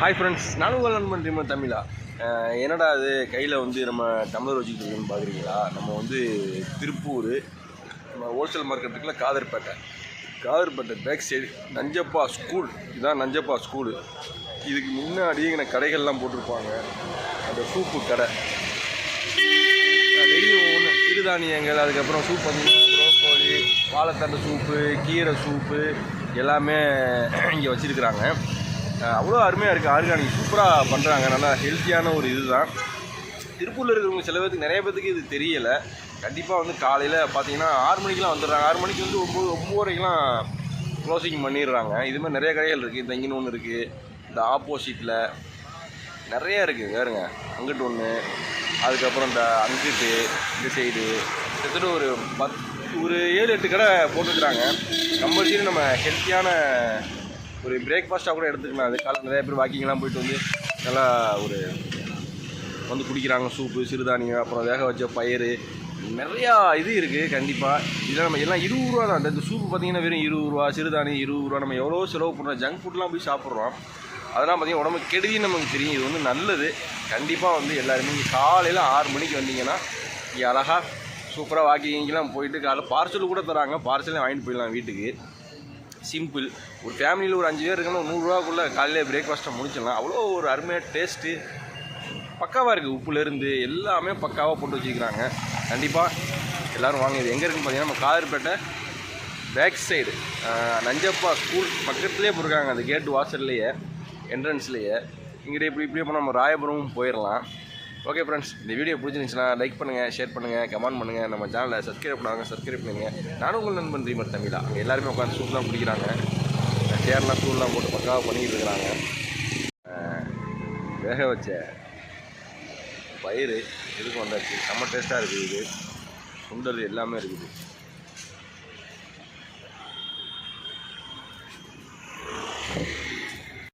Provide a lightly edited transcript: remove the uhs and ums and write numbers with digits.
Hi friends, நானும் உங்கள் நண்பன் ரீமன் தமிழா. என்னடா அது கையில் வந்து நம்ம டம்ளர் வச்சுக்கிட்டு இருக்குன்னு பார்க்குறீங்களா? நம்ம வந்து திருப்பூர் நம்ம ஹோல்சேல் மார்க்கெட்டுக்குள்ள Kadharpettai back side Nanjappa school. இதுதான் நஞ்சப்பா ஸ்கூலு. இதுக்கு முன்னாடியே எனக்கு கடைகள்லாம் போட்டிருப்பாங்க. அந்த சூப்பு கடை டெய்லியும் ஒன்று சிறுதானியங்கள், அதுக்கப்புறம் சூப் பார்த்தீங்கன்னா ப்ரோக்கோலி, வாழைத்தண்டு சூப்பு, கீரை சூப்பு எல்லாமே இங்கே வச்சுருக்குறாங்க. அவ்வளோ அருமையாக இருக்குது. ஆர்கானிக் சூப்பராக பண்ணுறாங்க. நல்லா ஹெல்த்தியான ஒரு இது தான். திருப்பூரில் இருக்கிறவங்க சில பேருக்கு நிறைய பேருக்கு இது தெரியலை. கண்டிப்பாக வந்து காலையில் பார்த்தீங்கன்னா 6 மணிக்கெலாம் வந்துடுறாங்க. 6 மணிக்கு வந்து 9:30க்கெலாம் க்ளோசிங் பண்ணிடுறாங்க. இதுமாதிரி நிறைய கடைகள் இருக்குது. இந்த இங்கே ஒன்று இருக்குது, இந்த ஆப்போசிட்டில் நிறையா இருக்குது. வேறுங்க அங்கிட்டு ஒன்று, அதுக்கப்புறம் இந்த அங்கிட்டு இந்த சைடு கிட்டத்தட்ட ஒரு 7-8 கடை போட்டுக்கிறாங்க. கம்பல்சரி நம்ம ஹெல்த்தியான ஒரு பிரேக்ஃபாஸ்ட்டாக கூட எடுத்துக்கலாம். அது காலையில் நிறைய பேர் வாக்கிங்லாம் போயிட்டு வந்து நல்லா வந்து குடிக்கிறாங்க. சூப்பு, சிறுதானியம், அப்புறம் வேக வச்ச பயிறு, நிறையா இது இருக்குது. கண்டிப்பாக இதெல்லாம் நம்ம எல்லாம் 20 ரூபா தான். இந்த சூப்பு பார்த்திங்கன்னா வெறும் 20 ரூபா, சிறுதானியம் 20 ரூபா. நம்ம எவ்வளோ செலவு பண்ணுறோம், ஜங்க் ஃபுட்லாம் போய் சாப்பிட்றோம். அதெல்லாம் பார்த்திங்கன்னா உடம்புக்கு கெடுதின்னு நமக்கு தெரியும். இது வந்து நல்லது. கண்டிப்பாக வந்து எல்லாருமே இங்கே காலையில் 6 மணிக்கு வந்தீங்கன்னா இங்கே அழகாக சூப்பராக வாக்கிங்கெலாம் போயிட்டு காலைல பார்சல் கூட தராங்க. பார்சலே வாங்கிட்டு போயிடலாம் வீட்டுக்கு. சிம்பிள். ஒரு ஃபேமிலியில் ஒரு 5 பேர் இருக்கணும், 100 ரூபாக்குள்ளே காலையில் பிரேக்ஃபாஸ்ட்டை முடிச்சிடலாம். அவ்வளோ ஒரு அருமையாக டேஸ்ட்டு பக்காவாக இருக்குது. உப்புலேருந்து எல்லாமே பக்காவாக போட்டு வச்சுக்கிறாங்க. கண்டிப்பாக எல்லோரும் வாங்க. இது எங்கே இருக்குன்னு பார்த்தீங்கன்னா நம்ம Kadharpettai back side Nanjappa school பக்கத்துலேயே போட்டிருக்காங்க. அந்த கேட்டு வாசல்லையே, என்ட்ரன்ஸ்லேயே. இங்கிட்ட இப்படியே போனால் நம்ம ராயபுரமும் போயிடலாம். ஓகே ஃப்ரெண்ட்ஸ், இந்த வீடியோ பிடிச்சிருந்துச்சுன்னா லைக் பண்ணுங்கள், ஷேர் பண்ணுங்கள், கமெண்ட் பண்ணுங்கள். நம்ம சேனலை சப்ஸ்கிரைப் பண்ணுங்கள். நானும் உங்கள் நண்பன் ரீமன் தமிழா. அங்கே எல்லாருமே உட்காந்து சூப்லாம் குடிக்கிறாங்க. சேர்லாம் சூப்லாம் போட்டு பக்காவாக பண்ணிக்கிட்டு இருக்கிறாங்க. வேக வச்ச பயிறு எதுக்கு வந்தாச்சு. செம்ம டேஸ்ட்டாக இருக்குது. இது சுண்டல் எல்லாமே இருக்குது.